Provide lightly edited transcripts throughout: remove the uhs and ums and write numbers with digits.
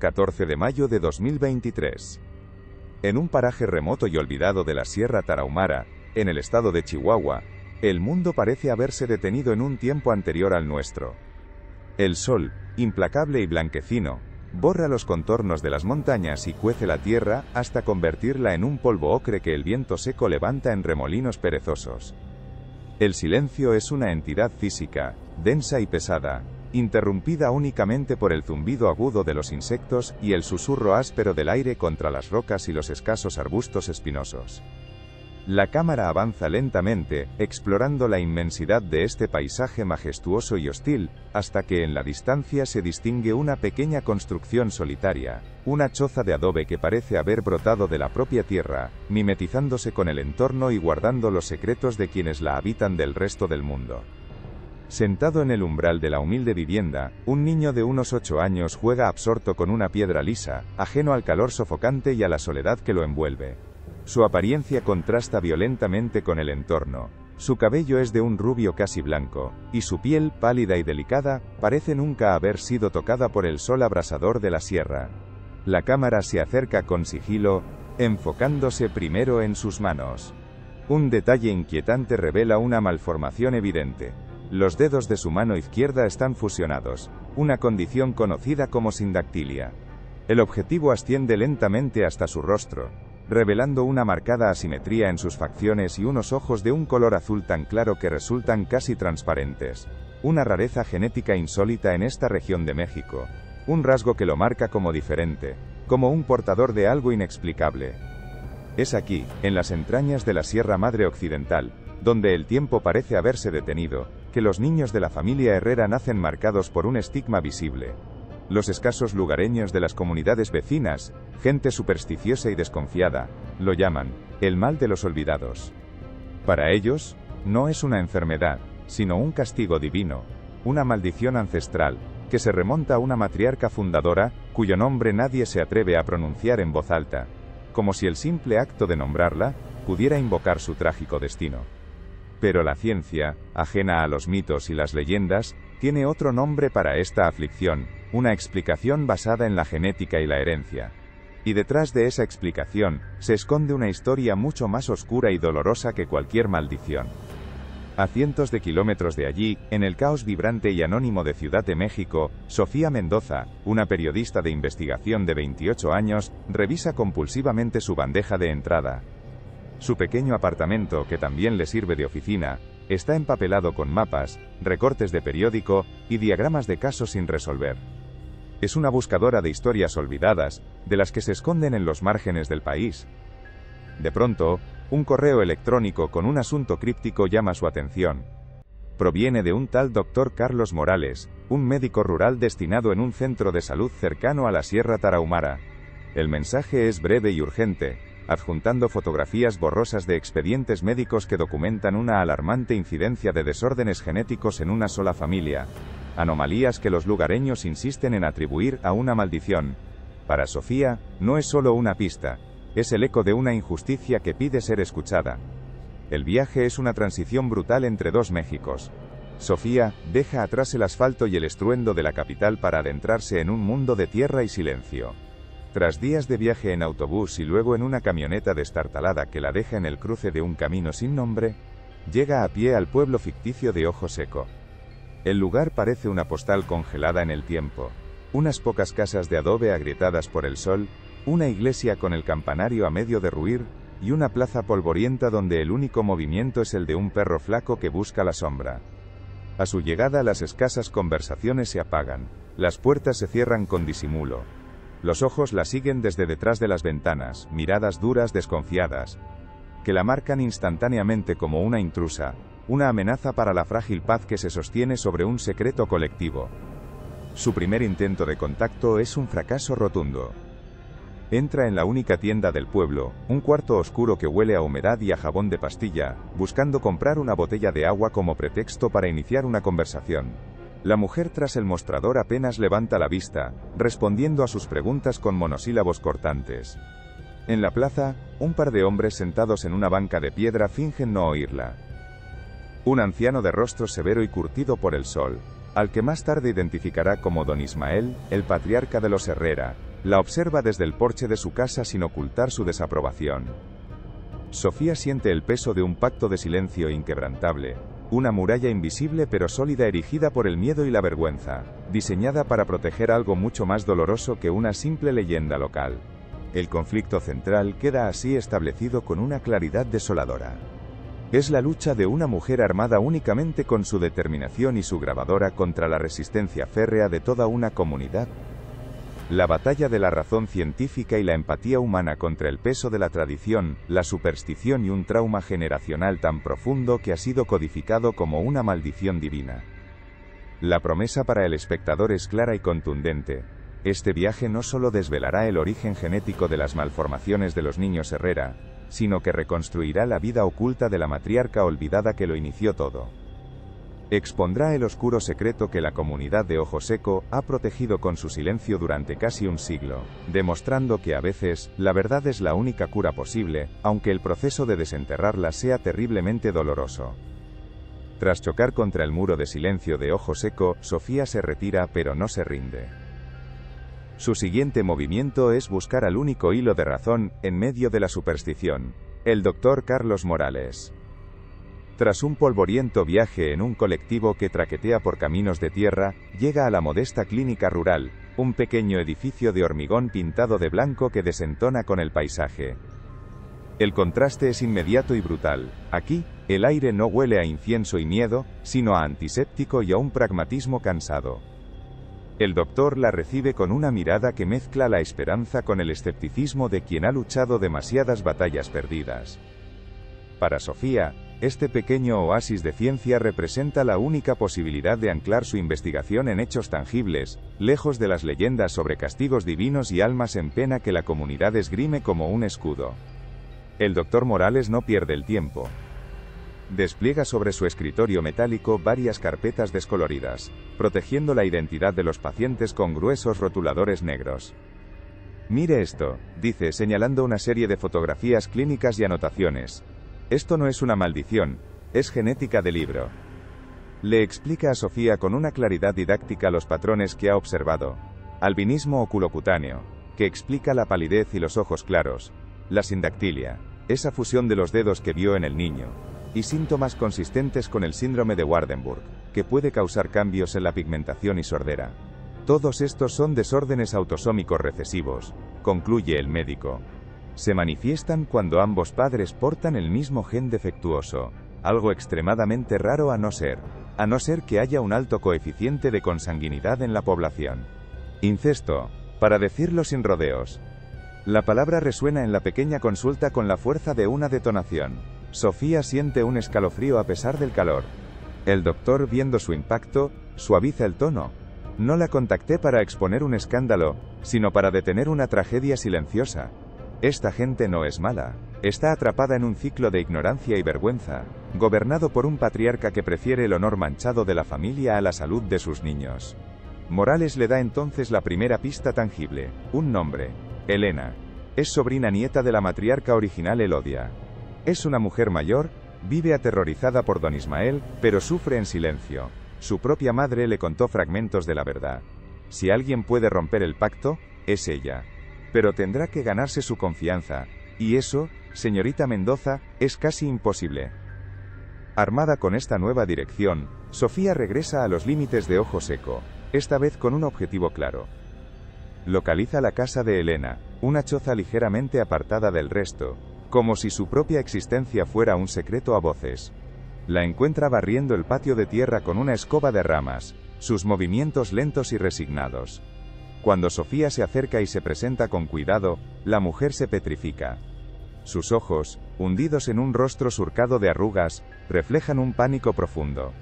14 de mayo de 2023. En un paraje remoto y olvidado de la Sierra Tarahumara, en el estado de Chihuahua, el mundo parece haberse detenido en un tiempo anterior al nuestro. El sol, implacable y blanquecino, borra los contornos de las montañas y cuece la tierra hasta convertirla en un polvo ocre que el viento seco levanta en remolinos perezosos. El silencio es una entidad física, densa y pesada, interrumpida únicamente por el zumbido agudo de los insectos y el susurro áspero del aire contra las rocas y los escasos arbustos espinosos. La cámara avanza lentamente, explorando la inmensidad de este paisaje majestuoso y hostil, hasta que en la distancia se distingue una pequeña construcción solitaria, una choza de adobe que parece haber brotado de la propia tierra, mimetizándose con el entorno y guardando los secretos de quienes la habitan del resto del mundo. Sentado en el umbral de la humilde vivienda, un niño de unos 8 años juega absorto con una piedra lisa, ajeno al calor sofocante y a la soledad que lo envuelve. Su apariencia contrasta violentamente con el entorno. Su cabello es de un rubio casi blanco, y su piel, pálida y delicada, parece nunca haber sido tocada por el sol abrasador de la sierra. La cámara se acerca con sigilo, enfocándose primero en sus manos. Un detalle inquietante revela una malformación evidente. Los dedos de su mano izquierda están fusionados, una condición conocida como sindactilia. El objetivo asciende lentamente hasta su rostro, revelando una marcada asimetría en sus facciones y unos ojos de un color azul tan claro que resultan casi transparentes. Una rareza genética insólita en esta región de México. Un rasgo que lo marca como diferente, como un portador de algo inexplicable. Es aquí, en las entrañas de la Sierra Madre Occidental, donde el tiempo parece haberse detenido, que los niños de la familia Herrera nacen marcados por un estigma visible. Los escasos lugareños de las comunidades vecinas, gente supersticiosa y desconfiada, lo llaman el mal de los olvidados. Para ellos, no es una enfermedad, sino un castigo divino, una maldición ancestral, que se remonta a una matriarca fundadora, cuyo nombre nadie se atreve a pronunciar en voz alta, como si el simple acto de nombrarla, pudiera invocar su trágico destino. Pero la ciencia, ajena a los mitos y las leyendas, tiene otro nombre para esta aflicción, una explicación basada en la genética y la herencia. Y detrás de esa explicación, se esconde una historia mucho más oscura y dolorosa que cualquier maldición. A cientos de kilómetros de allí, en el caos vibrante y anónimo de Ciudad de México, Sofía Mendoza, una periodista de investigación de 28 años, revisa compulsivamente su bandeja de entrada. Su pequeño apartamento, que también le sirve de oficina, está empapelado con mapas, recortes de periódico y diagramas de casos sin resolver. Es una buscadora de historias olvidadas, de las que se esconden en los márgenes del país. De pronto, un correo electrónico con un asunto críptico llama su atención. Proviene de un tal Dr. Carlos Morales, un médico rural destinado en un centro de salud cercano a la Sierra Tarahumara. El mensaje es breve y urgente, adjuntando fotografías borrosas de expedientes médicos que documentan una alarmante incidencia de desórdenes genéticos en una sola familia. Anomalías que los lugareños insisten en atribuir a una maldición. Para Sofía, no es solo una pista, es el eco de una injusticia que pide ser escuchada. El viaje es una transición brutal entre dos Méxicos. Sofía deja atrás el asfalto y el estruendo de la capital para adentrarse en un mundo de tierra y silencio. Tras días de viaje en autobús y luego en una camioneta destartalada que la deja en el cruce de un camino sin nombre, llega a pie al pueblo ficticio de Ojo Seco. El lugar parece una postal congelada en el tiempo. Unas pocas casas de adobe agrietadas por el sol, una iglesia con el campanario a medio derruir, y una plaza polvorienta donde el único movimiento es el de un perro flaco que busca la sombra. A su llegada las escasas conversaciones se apagan, las puertas se cierran con disimulo. Los ojos la siguen desde detrás de las ventanas, miradas duras desconfiadas, que la marcan instantáneamente como una intrusa, una amenaza para la frágil paz que se sostiene sobre un secreto colectivo. Su primer intento de contacto es un fracaso rotundo. Entra en la única tienda del pueblo, un cuarto oscuro que huele a humedad y a jabón de pastilla, buscando comprar una botella de agua como pretexto para iniciar una conversación. La mujer tras el mostrador apenas levanta la vista, respondiendo a sus preguntas con monosílabos cortantes. En la plaza, un par de hombres sentados en una banca de piedra fingen no oírla. Un anciano de rostro severo y curtido por el sol, al que más tarde identificará como don Ismael, el patriarca de los Herrera, La observa desde el porche de su casa sin ocultar su desaprobación. Sofía siente el peso de un pacto de silencio inquebrantable, una muralla invisible pero sólida erigida por el miedo y la vergüenza, diseñada para proteger algo mucho más doloroso que una simple leyenda local. El conflicto central queda así establecido con una claridad desoladora. Es la lucha de una mujer armada únicamente con su determinación y su grabadora contra la resistencia férrea de toda una comunidad. La batalla de la razón científica y la empatía humana contra el peso de la tradición, la superstición y un trauma generacional tan profundo que ha sido codificado como una maldición divina. La promesa para el espectador es clara y contundente. Este viaje no solo desvelará el origen genético de las malformaciones de los niños Herrera, sino que reconstruirá la vida oculta de la matriarca olvidada que lo inició todo. Expondrá el oscuro secreto que la comunidad de Ojo Seco ha protegido con su silencio durante casi un siglo, demostrando que a veces, la verdad es la única cura posible, aunque el proceso de desenterrarla sea terriblemente doloroso. Tras chocar contra el muro de silencio de Ojo Seco, Sofía se retira pero no se rinde. Su siguiente movimiento es buscar al único hilo de razón, en medio de la superstición, el Dr. Carlos Morales. Tras un polvoriento viaje en un colectivo que traquetea por caminos de tierra, llega a la modesta clínica rural, un pequeño edificio de hormigón pintado de blanco que desentona con el paisaje. El contraste es inmediato y brutal. Aquí, el aire no huele a incienso y miedo, sino a antiséptico y a un pragmatismo cansado. El doctor la recibe con una mirada que mezcla la esperanza con el escepticismo de quien ha luchado demasiadas batallas perdidas. Para Sofía, este pequeño oasis de ciencia representa la única posibilidad de anclar su investigación en hechos tangibles, lejos de las leyendas sobre castigos divinos y almas en pena que la comunidad esgrime como un escudo. El Dr. Morales no pierde el tiempo. Despliega sobre su escritorio metálico varias carpetas descoloridas, protegiendo la identidad de los pacientes con gruesos rotuladores negros. «Mire esto», dice señalando una serie de fotografías clínicas y anotaciones. «Esto no es una maldición, es genética de libro». Le explica a Sofía con una claridad didáctica los patrones que ha observado. Albinismo oculocutáneo, que explica la palidez y los ojos claros. La sindactilia, esa fusión de los dedos que vio en el niño. Y síntomas consistentes con el síndrome de Waardenburg, que puede causar cambios en la pigmentación y sordera. Todos estos son desórdenes autosómicos recesivos, concluye el médico. Se manifiestan cuando ambos padres portan el mismo gen defectuoso, algo extremadamente raro a no ser que haya un alto coeficiente de consanguinidad en la población. Incesto, para decirlo sin rodeos. La palabra resuena en la pequeña consulta con la fuerza de una detonación. Sofía siente un escalofrío a pesar del calor. El doctor, viendo su impacto, suaviza el tono. No la contacté para exponer un escándalo, sino para detener una tragedia silenciosa. Esta gente no es mala. Está atrapada en un ciclo de ignorancia y vergüenza, gobernado por un patriarca que prefiere el honor manchado de la familia a la salud de sus niños. Morales le da entonces la primera pista tangible, un nombre: Elena. Es sobrina nieta de la matriarca original Elodia. Es una mujer mayor, vive aterrorizada por don Ismael, pero sufre en silencio. Su propia madre le contó fragmentos de la verdad. Si alguien puede romper el pacto, es ella. Pero tendrá que ganarse su confianza, y eso, señorita Mendoza, es casi imposible. Armada con esta nueva dirección, Sofía regresa a los límites de Ojo Seco, esta vez con un objetivo claro. Localiza la casa de Elena, una choza ligeramente apartada del resto, como si su propia existencia fuera un secreto a voces. La encuentra barriendo el patio de tierra con una escoba de ramas, sus movimientos lentos y resignados. Cuando Sofía se acerca y se presenta con cuidado, la mujer se petrifica. Sus ojos, hundidos en un rostro surcado de arrugas, reflejan un pánico profundo.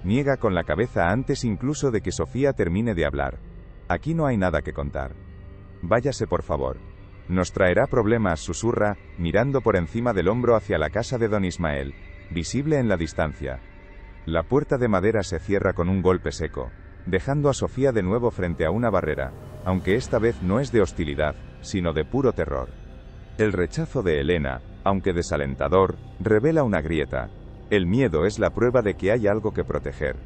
Niega con la cabeza antes incluso de que Sofía termine de hablar. Aquí no hay nada que contar. Váyase por favor. Nos traerá problemas, susurra, mirando por encima del hombro hacia la casa de don Ismael, visible en la distancia. La puerta de madera se cierra con un golpe seco, dejando a Sofía de nuevo frente a una barrera, aunque esta vez no es de hostilidad, sino de puro terror. El rechazo de Elena, aunque desalentador, revela una grieta. El miedo es la prueba de que hay algo que proteger.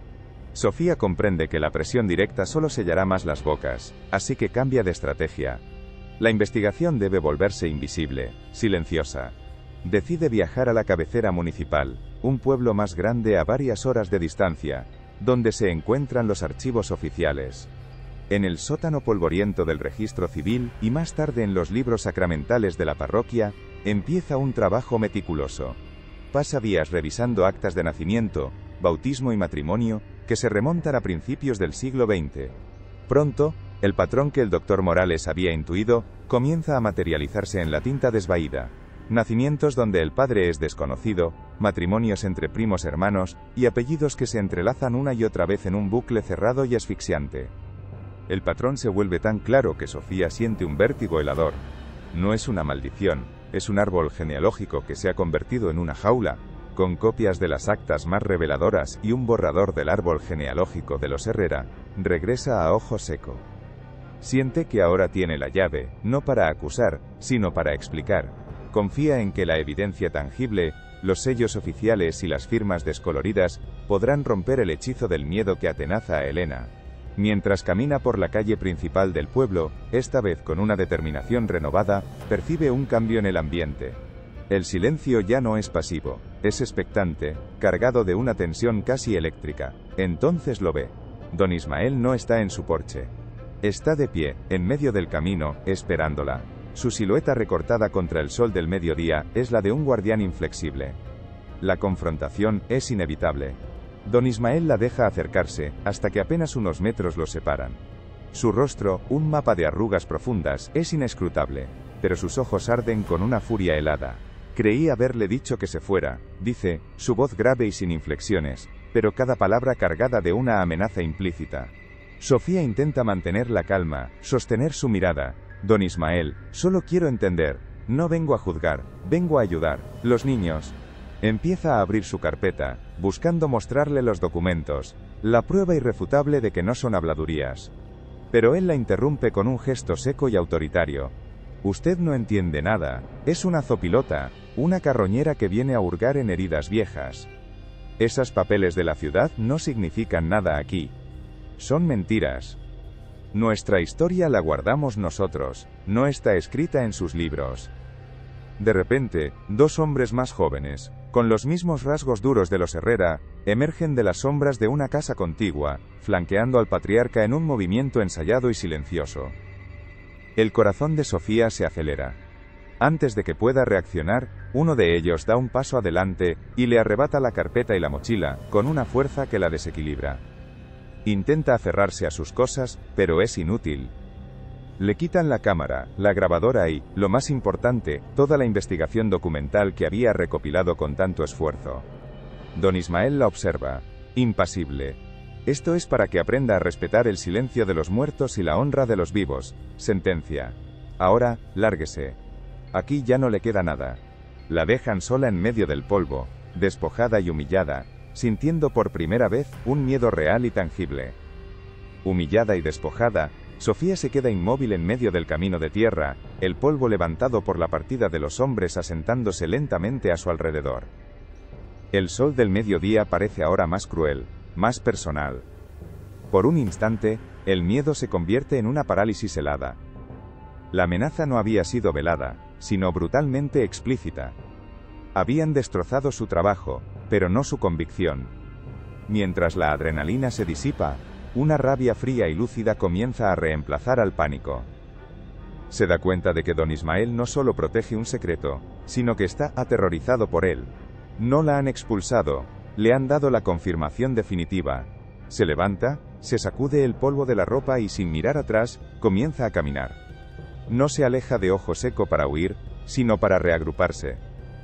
Sofía comprende que la presión directa solo sellará más las bocas, así que cambia de estrategia. La investigación debe volverse invisible, silenciosa. Decide viajar a la cabecera municipal, un pueblo más grande a varias horas de distancia, donde se encuentran los archivos oficiales. En el sótano polvoriento del registro civil, y más tarde en los libros sacramentales de la parroquia, empieza un trabajo meticuloso. Pasa días revisando actas de nacimiento, bautismo y matrimonio, que se remontan a principios del siglo XX. Pronto, el patrón que el doctor Morales había intuido, comienza a materializarse en la tinta desvaída. Nacimientos donde el padre es desconocido, matrimonios entre primos hermanos, y apellidos que se entrelazan una y otra vez en un bucle cerrado y asfixiante. El patrón se vuelve tan claro que Sofía siente un vértigo helador. No es una maldición, es un árbol genealógico que se ha convertido en una jaula, con copias de las actas más reveladoras y un borrador del árbol genealógico de los Herrera. Regresa a ojo seco. Siente que ahora tiene la llave, no para acusar, sino para explicar. Confía en que la evidencia tangible, los sellos oficiales y las firmas descoloridas, podrán romper el hechizo del miedo que atenaza a Elena. Mientras camina por la calle principal del pueblo, esta vez con una determinación renovada, percibe un cambio en el ambiente. El silencio ya no es pasivo, es expectante, cargado de una tensión casi eléctrica. Entonces lo ve. Don Ismael no está en su porche. Está de pie, en medio del camino, esperándola. Su silueta recortada contra el sol del mediodía es la de un guardián inflexible. La confrontación es inevitable. Don Ismael la deja acercarse, hasta que apenas unos metros los separan. Su rostro, un mapa de arrugas profundas, es inescrutable, pero sus ojos arden con una furia helada. Creí haberle dicho que se fuera, dice, su voz grave y sin inflexiones, pero cada palabra cargada de una amenaza implícita. Sofía intenta mantener la calma, sostener su mirada. Don Ismael, solo quiero entender, no vengo a juzgar, vengo a ayudar. Los niños. Empieza a abrir su carpeta, buscando mostrarle los documentos, la prueba irrefutable de que no son habladurías. Pero él la interrumpe con un gesto seco y autoritario. Usted no entiende nada, es una zopilota, una carroñera que viene a hurgar en heridas viejas. Esos papeles de la ciudad no significan nada aquí. Son mentiras. Nuestra historia la guardamos nosotros, no está escrita en sus libros. De repente, dos hombres más jóvenes, con los mismos rasgos duros de los Herrera, emergen de las sombras de una casa contigua, flanqueando al patriarca en un movimiento ensayado y silencioso. El corazón de Sofía se acelera. Antes de que pueda reaccionar, uno de ellos da un paso adelante, y le arrebata la carpeta y la mochila, con una fuerza que la desequilibra. Intenta aferrarse a sus cosas, pero es inútil. Le quitan la cámara, la grabadora y, lo más importante, toda la investigación documental que había recopilado con tanto esfuerzo. Don Ismael la observa, impasible. Esto es para que aprenda a respetar el silencio de los muertos y la honra de los vivos, sentencia. Ahora, lárguese. Aquí ya no le queda nada. La dejan sola en medio del polvo, despojada y humillada, sintiendo por primera vez un miedo real y tangible. Humillada y despojada, Sofía se queda inmóvil en medio del camino de tierra, el polvo levantado por la partida de los hombres asentándose lentamente a su alrededor. El sol del mediodía parece ahora más cruel, más personal. Por un instante, el miedo se convierte en una parálisis helada. La amenaza no había sido velada, sino brutalmente explícita. Habían destrozado su trabajo, pero no su convicción. Mientras la adrenalina se disipa, una rabia fría y lúcida comienza a reemplazar al pánico. Se da cuenta de que don Ismael no solo protege un secreto, sino que está aterrorizado por él. No la han expulsado, le han dado la confirmación definitiva. Se levanta, se sacude el polvo de la ropa y sin mirar atrás, comienza a caminar. No se aleja de ojo seco para huir, sino para reagruparse.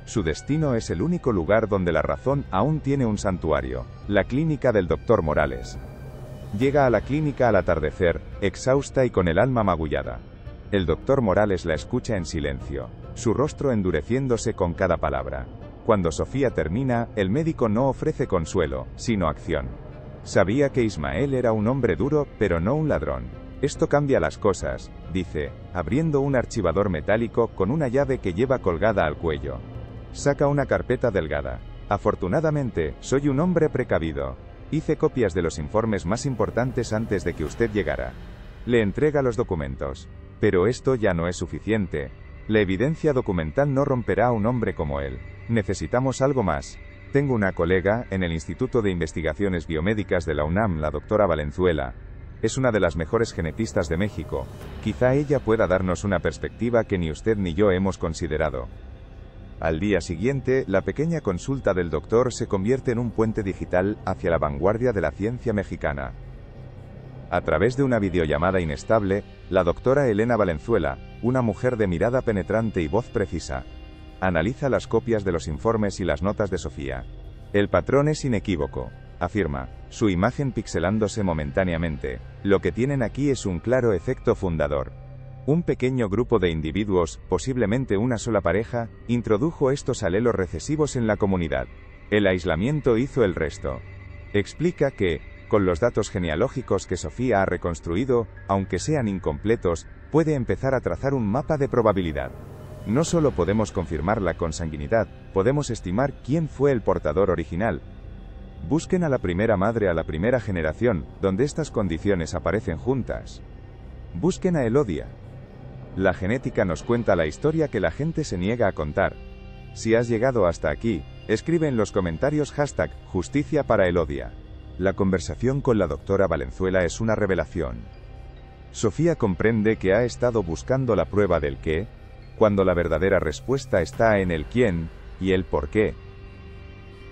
Su destino es el único lugar donde la razón aún tiene un santuario, la clínica del doctor Morales. Llega a la clínica al atardecer, exhausta y con el alma magullada. El doctor Morales la escucha en silencio, su rostro endureciéndose con cada palabra. Cuando Sofía termina, el médico no ofrece consuelo, sino acción. Sabía que Ismael era un hombre duro, pero no un ladrón. Esto cambia las cosas, dice, abriendo un archivador metálico con una llave que lleva colgada al cuello. Saca una carpeta delgada. Afortunadamente, soy un hombre precavido. Hice copias de los informes más importantes antes de que usted llegara. Le entrega los documentos. Pero esto ya no es suficiente. La evidencia documental no romperá a un hombre como él. Necesitamos algo más. Tengo una colega, en el Instituto de Investigaciones Biomédicas de la UNAM, la doctora Valenzuela. Es una de las mejores genetistas de México. Quizá ella pueda darnos una perspectiva que ni usted ni yo hemos considerado. Al día siguiente, la pequeña consulta del doctor se convierte en un puente digital hacia la vanguardia de la ciencia mexicana. A través de una videollamada inestable, la doctora Elena Valenzuela, una mujer de mirada penetrante y voz precisa, analiza las copias de los informes y las notas de Sofía. El patrón es inequívoco, afirma, su imagen pixelándose momentáneamente. Lo que tienen aquí es un claro efecto fundador. Un pequeño grupo de individuos, posiblemente una sola pareja, introdujo estos alelos recesivos en la comunidad. El aislamiento hizo el resto. Explica que, con los datos genealógicos que Sofía ha reconstruido, aunque sean incompletos, puede empezar a trazar un mapa de probabilidad. No solo podemos confirmar la consanguinidad, podemos estimar quién fue el portador original. Busquen a la primera madre a la primera generación, donde estas condiciones aparecen juntas. Busquen a Elodia. La genética nos cuenta la historia que la gente se niega a contar. Si has llegado hasta aquí, escribe en los comentarios #Justicia para Elodia. La conversación con la doctora Valenzuela es una revelación. Sofía comprende que ha estado buscando la prueba del qué, cuando la verdadera respuesta está en el quién, y el por qué.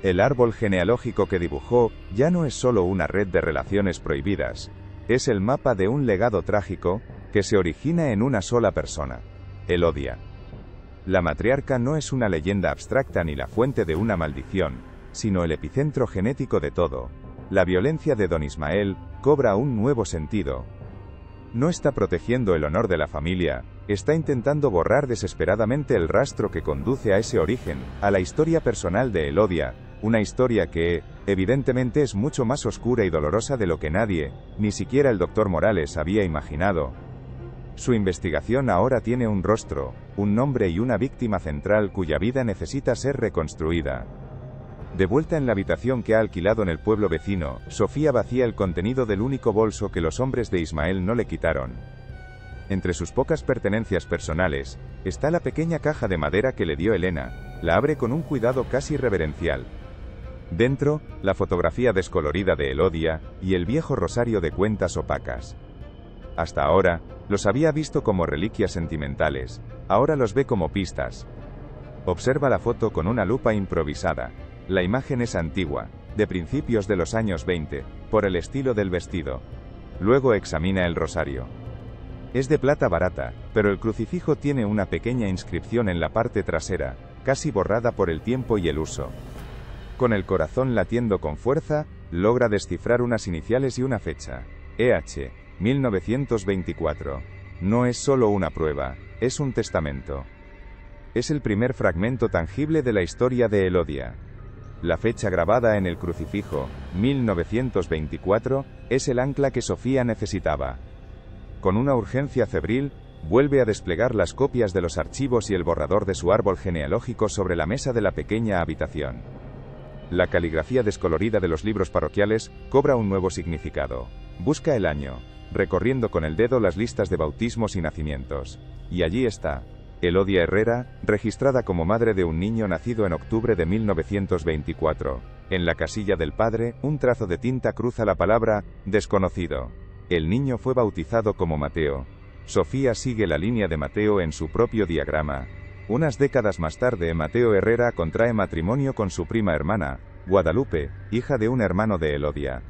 El árbol genealógico que dibujó, ya no es solo una red de relaciones prohibidas, es el mapa de un legado trágico, que se origina en una sola persona, Elodia. La matriarca no es una leyenda abstracta ni la fuente de una maldición, sino el epicentro genético de todo. La violencia de don Ismael cobra un nuevo sentido. No está protegiendo el honor de la familia, está intentando borrar desesperadamente el rastro que conduce a ese origen, a la historia personal de Elodia, una historia que, evidentemente, es mucho más oscura y dolorosa de lo que nadie, ni siquiera el doctor Morales, había imaginado. Su investigación ahora tiene un rostro, un nombre y una víctima central cuya vida necesita ser reconstruida. De vuelta en la habitación que ha alquilado en el pueblo vecino, Sofía vacía el contenido del único bolso que los hombres de Ismael no le quitaron. Entre sus pocas pertenencias personales, está la pequeña caja de madera que le dio Elena. La abre con un cuidado casi reverencial. Dentro, la fotografía descolorida de Elodia, y el viejo rosario de cuentas opacas. Hasta ahora, los había visto como reliquias sentimentales, ahora los ve como pistas. Observa la foto con una lupa improvisada. La imagen es antigua, de principios de los años 20, por el estilo del vestido. Luego examina el rosario. Es de plata barata, pero el crucifijo tiene una pequeña inscripción en la parte trasera, casi borrada por el tiempo y el uso. Con el corazón latiendo con fuerza, logra descifrar unas iniciales y una fecha. EH, 1924. No es solo una prueba, es un testamento. Es el primer fragmento tangible de la historia de Elodia. La fecha grabada en el crucifijo, 1924, es el ancla que Sofía necesitaba. Con una urgencia febril, vuelve a desplegar las copias de los archivos y el borrador de su árbol genealógico sobre la mesa de la pequeña habitación. La caligrafía descolorida de los libros parroquiales cobra un nuevo significado. Busca el año, recorriendo con el dedo las listas de bautismos y nacimientos. Y allí está. Elodia Herrera, registrada como madre de un niño nacido en octubre de 1924. En la casilla del padre, un trazo de tinta cruza la palabra desconocido. El niño fue bautizado como Mateo. Sofía sigue la línea de Mateo en su propio diagrama. Unas décadas más tarde, Mateo Herrera contrae matrimonio con su prima hermana, Guadalupe, hija de un hermano de Elodia.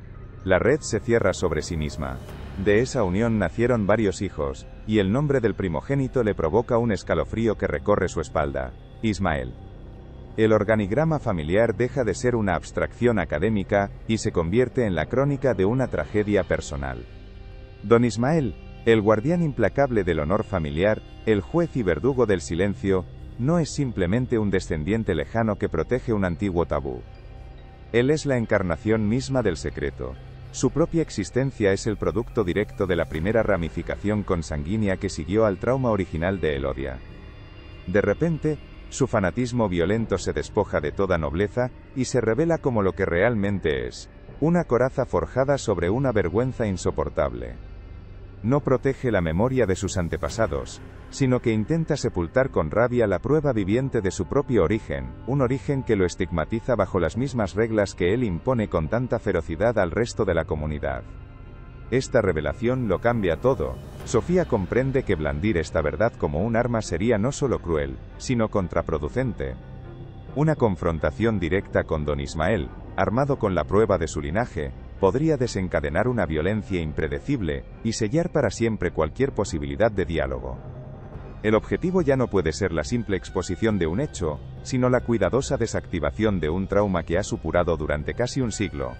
La red se cierra sobre sí misma. De esa unión nacieron varios hijos, y el nombre del primogénito le provoca un escalofrío que recorre su espalda: Ismael. El organigrama familiar deja de ser una abstracción académica, y se convierte en la crónica de una tragedia personal. Don Ismael, el guardián implacable del honor familiar, el juez y verdugo del silencio, no es simplemente un descendiente lejano que protege un antiguo tabú. Él es la encarnación misma del secreto. Su propia existencia es el producto directo de la primera ramificación consanguínea que siguió al trauma original de Elodia. De repente, su fanatismo violento se despoja de toda nobleza, y se revela como lo que realmente es: Una coraza forjada sobre una vergüenza insoportable. No protege la memoria de sus antepasados, sino que intenta sepultar con rabia la prueba viviente de su propio origen, un origen que lo estigmatiza bajo las mismas reglas que él impone con tanta ferocidad al resto de la comunidad. Esta revelación lo cambia todo. Sofía comprende que blandir esta verdad como un arma sería no solo cruel, sino contraproducente. Una confrontación directa con don Ismael, armado con la prueba de su linaje, podría desencadenar una violencia impredecible, y sellar para siempre cualquier posibilidad de diálogo. El objetivo ya no puede ser la simple exposición de un hecho, sino la cuidadosa desactivación de un trauma que ha supurado durante casi un siglo.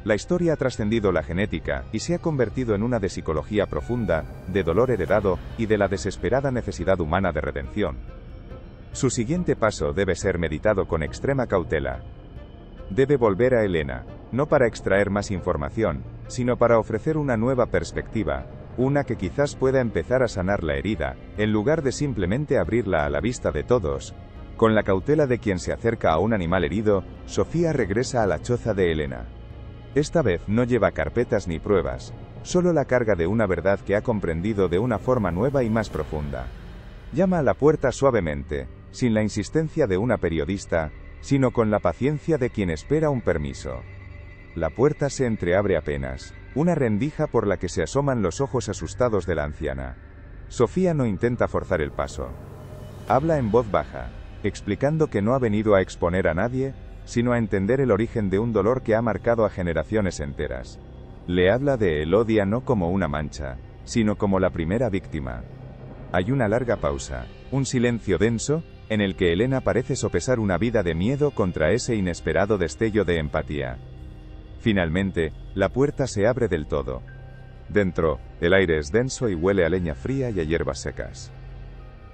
La historia ha trascendido la genética, y se ha convertido en una de psicología profunda, de dolor heredado, y de la desesperada necesidad humana de redención. Su siguiente paso debe ser meditado con extrema cautela. Debe volver a Elena, no para extraer más información, sino para ofrecer una nueva perspectiva, una que quizás pueda empezar a sanar la herida, en lugar de simplemente abrirla a la vista de todos. Con la cautela de quien se acerca a un animal herido, Sofía regresa a la choza de Elena. Esta vez no lleva carpetas ni pruebas, solo la carga de una verdad que ha comprendido de una forma nueva y más profunda. Llama a la puerta suavemente, sin la insistencia de una periodista, sino con la paciencia de quien espera un permiso. La puerta se entreabre apenas, una rendija por la que se asoman los ojos asustados de la anciana. Sofía no intenta forzar el paso. Habla en voz baja, explicando que no ha venido a exponer a nadie, sino a entender el origen de un dolor que ha marcado a generaciones enteras. Le habla de Elodia no como una mancha, sino como la primera víctima. Hay una larga pausa, un silencio denso, en el que Elena parece sopesar una vida de miedo contra ese inesperado destello de empatía. Finalmente, la puerta se abre del todo. Dentro, el aire es denso y huele a leña fría y a hierbas secas.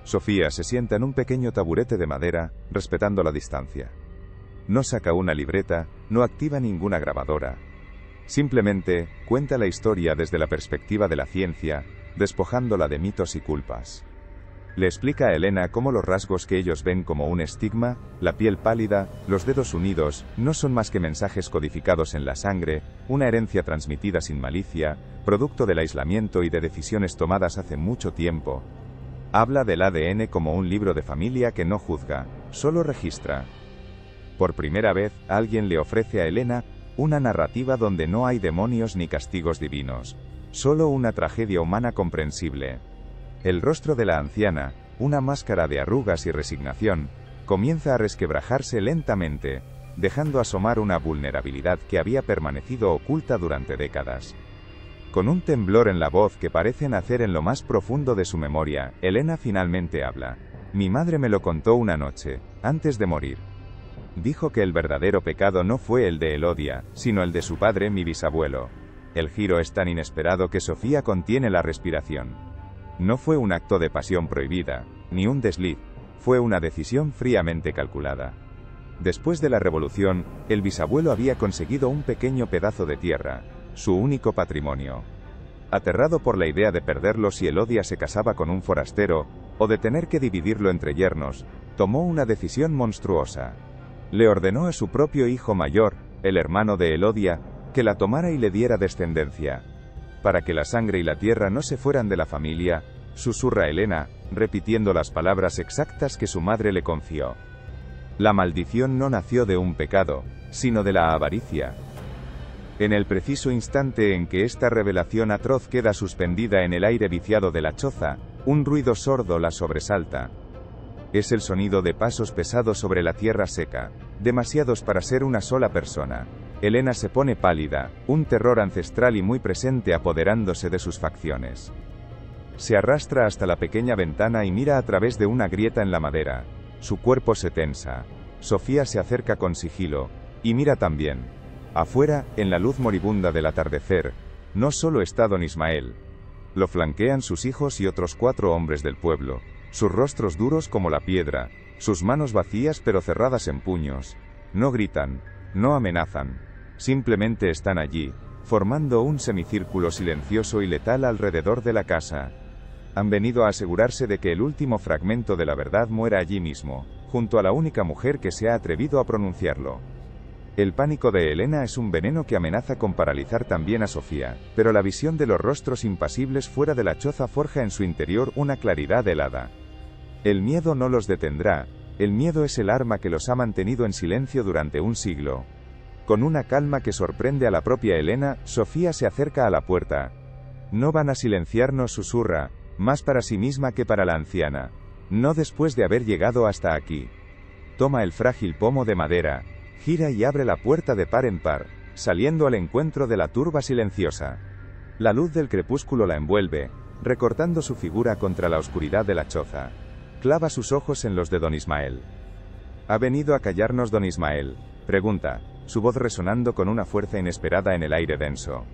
Sofía se sienta en un pequeño taburete de madera, respetando la distancia. No saca una libreta, no activa ninguna grabadora. Simplemente, cuenta la historia desde la perspectiva de la ciencia, despojándola de mitos y culpas. Le explica a Elena cómo los rasgos que ellos ven como un estigma, la piel pálida, los dedos unidos, no son más que mensajes codificados en la sangre, una herencia transmitida sin malicia, producto del aislamiento y de decisiones tomadas hace mucho tiempo. Habla del ADN como un libro de familia que no juzga, solo registra. Por primera vez, alguien le ofrece a Elena una narrativa donde no hay demonios ni castigos divinos, solo una tragedia humana comprensible. El rostro de la anciana, una máscara de arrugas y resignación, comienza a resquebrajarse lentamente, dejando asomar una vulnerabilidad que había permanecido oculta durante décadas. Con un temblor en la voz que parece nacer en lo más profundo de su memoria, Elena finalmente habla. Mi madre me lo contó una noche, antes de morir. Dijo que el verdadero pecado no fue el de Elodia, sino el de su padre, mi bisabuelo. El giro es tan inesperado que Sofía contiene la respiración. No fue un acto de pasión prohibida, ni un desliz, fue una decisión fríamente calculada. Después de la revolución, el bisabuelo había conseguido un pequeño pedazo de tierra, su único patrimonio. Aterrado por la idea de perderlo si Elodia se casaba con un forastero, o de tener que dividirlo entre yernos, tomó una decisión monstruosa. Le ordenó a su propio hijo mayor, el hermano de Elodia, que la tomara y le diera descendencia. Para que la sangre y la tierra no se fueran de la familia, susurra Elena, repitiendo las palabras exactas que su madre le confió. La maldición no nació de un pecado, sino de la avaricia. En el preciso instante en que esta revelación atroz queda suspendida en el aire viciado de la choza, un ruido sordo la sobresalta. Es el sonido de pasos pesados sobre la tierra seca, demasiados para ser una sola persona. Elena se pone pálida, un terror ancestral y muy presente apoderándose de sus facciones. Se arrastra hasta la pequeña ventana y mira a través de una grieta en la madera. Su cuerpo se tensa. Sofía se acerca con sigilo, y mira también. Afuera, en la luz moribunda del atardecer, no solo está don Ismael. Lo flanquean sus hijos y otros 4 hombres del pueblo, sus rostros duros como la piedra, sus manos vacías pero cerradas en puños. No gritan, no amenazan, simplemente están allí, formando un semicírculo silencioso y letal alrededor de la casa. Han venido a asegurarse de que el último fragmento de la verdad muera allí mismo, junto a la única mujer que se ha atrevido a pronunciarlo. El pánico de Helena es un veneno que amenaza con paralizar también a Sofía, pero la visión de los rostros impasibles fuera de la choza forja en su interior una claridad helada. El miedo no los detendrá, el miedo es el arma que los ha mantenido en silencio durante un siglo. Con una calma que sorprende a la propia Helena, Sofía se acerca a la puerta. No van a silenciarnos, susurra, más para sí misma que para la anciana. No después de haber llegado hasta aquí. Toma el frágil pomo de madera, gira y abre la puerta de par en par, saliendo al encuentro de la turba silenciosa. La luz del crepúsculo la envuelve, recortando su figura contra la oscuridad de la choza. Clava sus ojos en los de don Ismael. ¿Ha venido a callarnos don Ismael?, pregunta, su voz resonando con una fuerza inesperada en el aire denso.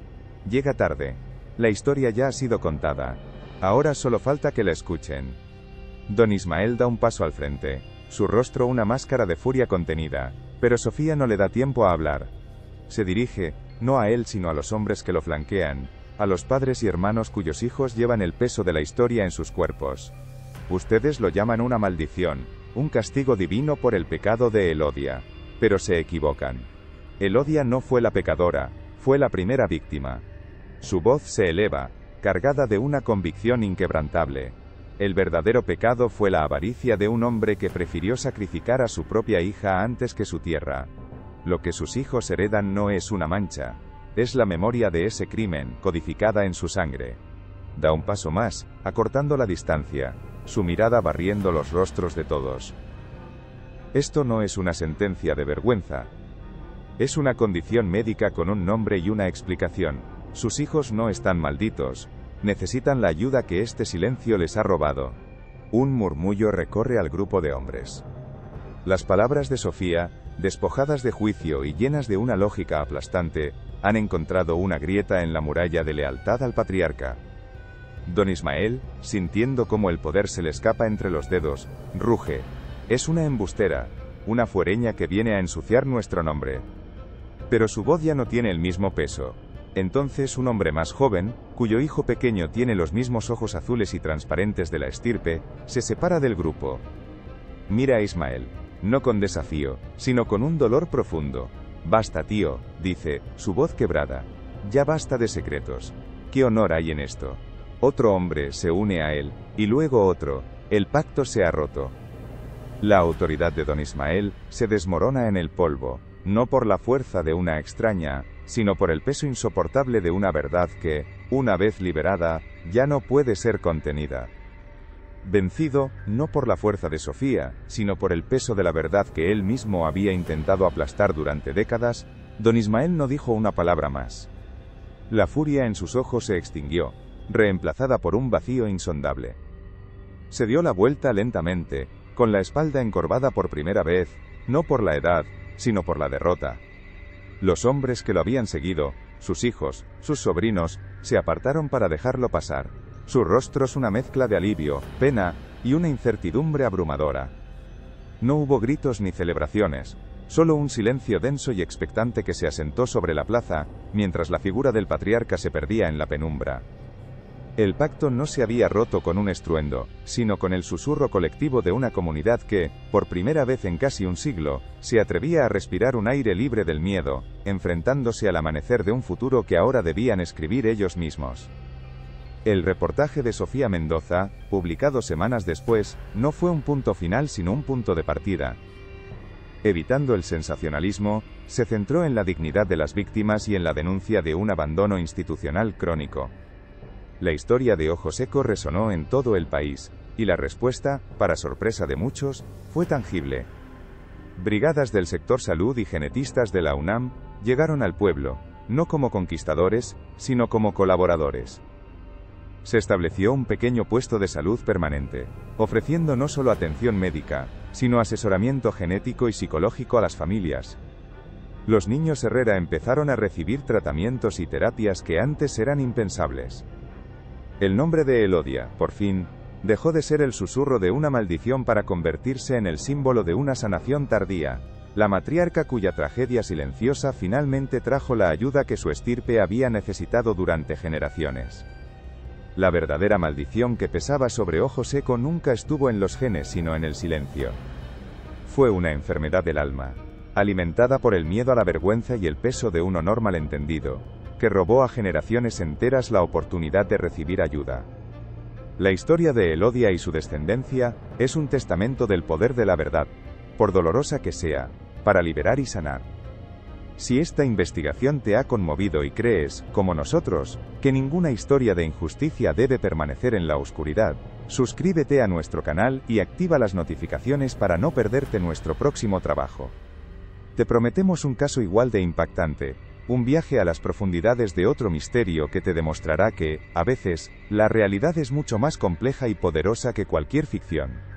Llega tarde. La historia ya ha sido contada. Ahora solo falta que la escuchen. Don Ismael da un paso al frente, su rostro una máscara de furia contenida, pero Sofía no le da tiempo a hablar. Se dirige, no a él sino a los hombres que lo flanquean, a los padres y hermanos cuyos hijos llevan el peso de la historia en sus cuerpos. Ustedes lo llaman una maldición, un castigo divino por el pecado de Elodia. Pero se equivocan. Elodia no fue la pecadora, fue la primera víctima. Su voz se eleva, cargada de una convicción inquebrantable. El verdadero pecado fue la avaricia de un hombre que prefirió sacrificar a su propia hija antes que su tierra. Lo que sus hijos heredan no es una mancha, es la memoria de ese crimen, codificada en su sangre. Da un paso más, acortando la distancia, su mirada barriendo los rostros de todos. Esto no es una sentencia de vergüenza. Es una condición médica con un nombre y una explicación. Sus hijos no están malditos. Necesitan la ayuda que este silencio les ha robado. Un murmullo recorre al grupo de hombres. Las palabras de Sofía, despojadas de juicio y llenas de una lógica aplastante, han encontrado una grieta en la muralla de lealtad al patriarca. Don Ismael, sintiendo cómo el poder se le escapa entre los dedos, ruge. Es una embustera, una fuereña que viene a ensuciar nuestro nombre. Pero su voz ya no tiene el mismo peso. Entonces un hombre más joven, cuyo hijo pequeño tiene los mismos ojos azules y transparentes de la estirpe, se separa del grupo. Mira a Ismael, no con desafío, sino con un dolor profundo. Basta, tío, dice, su voz quebrada. Ya basta de secretos. ¿Qué honor hay en esto? Otro hombre se une a él, y luego otro. El pacto se ha roto. La autoridad de don Ismael se desmorona en el polvo, no por la fuerza de una extraña, sino por el peso insoportable de una verdad que, una vez liberada, ya no puede ser contenida. Vencido, no por la fuerza de Sofía, sino por el peso de la verdad que él mismo había intentado aplastar durante décadas, don Ismael no dijo una palabra más. La furia en sus ojos se extinguió, reemplazada por un vacío insondable. Se dio la vuelta lentamente, con la espalda encorvada por primera vez, no por la edad, sino por la derrota. Los hombres que lo habían seguido, sus hijos, sus sobrinos, se apartaron para dejarlo pasar, sus rostros una mezcla de alivio, pena, y una incertidumbre abrumadora. No hubo gritos ni celebraciones, solo un silencio denso y expectante que se asentó sobre la plaza, mientras la figura del patriarca se perdía en la penumbra. El pacto no se había roto con un estruendo, sino con el susurro colectivo de una comunidad que, por primera vez en casi un siglo, se atrevía a respirar un aire libre del miedo, enfrentándose al amanecer de un futuro que ahora debían escribir ellos mismos. El reportaje de Sofía Mendoza, publicado semanas después, no fue un punto final sino un punto de partida. Evitando el sensacionalismo, se centró en la dignidad de las víctimas y en la denuncia de un abandono institucional crónico. La historia de Ojo Seco resonó en todo el país, y la respuesta, para sorpresa de muchos, fue tangible. Brigadas del sector salud y genetistas de la UNAM llegaron al pueblo, no como conquistadores, sino como colaboradores. Se estableció un pequeño puesto de salud permanente, ofreciendo no solo atención médica, sino asesoramiento genético y psicológico a las familias. Los niños Herrera empezaron a recibir tratamientos y terapias que antes eran impensables. El nombre de Elodia, por fin, dejó de ser el susurro de una maldición para convertirse en el símbolo de una sanación tardía, la matriarca cuya tragedia silenciosa finalmente trajo la ayuda que su estirpe había necesitado durante generaciones. La verdadera maldición que pesaba sobre Ojo Seco nunca estuvo en los genes sino en el silencio. Fue una enfermedad del alma. alimentada por el miedo a la vergüenza y el peso de un honor malentendido, que robó a generaciones enteras la oportunidad de recibir ayuda. La historia de Elodia y su descendencia es un testamento del poder de la verdad, por dolorosa que sea, para liberar y sanar. Si esta investigación te ha conmovido y crees, como nosotros, que ninguna historia de injusticia debe permanecer en la oscuridad, suscríbete a nuestro canal y activa las notificaciones para no perderte nuestro próximo trabajo. Te prometemos un caso igual de impactante, un viaje a las profundidades de otro misterio que te demostrará que, a veces, la realidad es mucho más compleja y poderosa que cualquier ficción.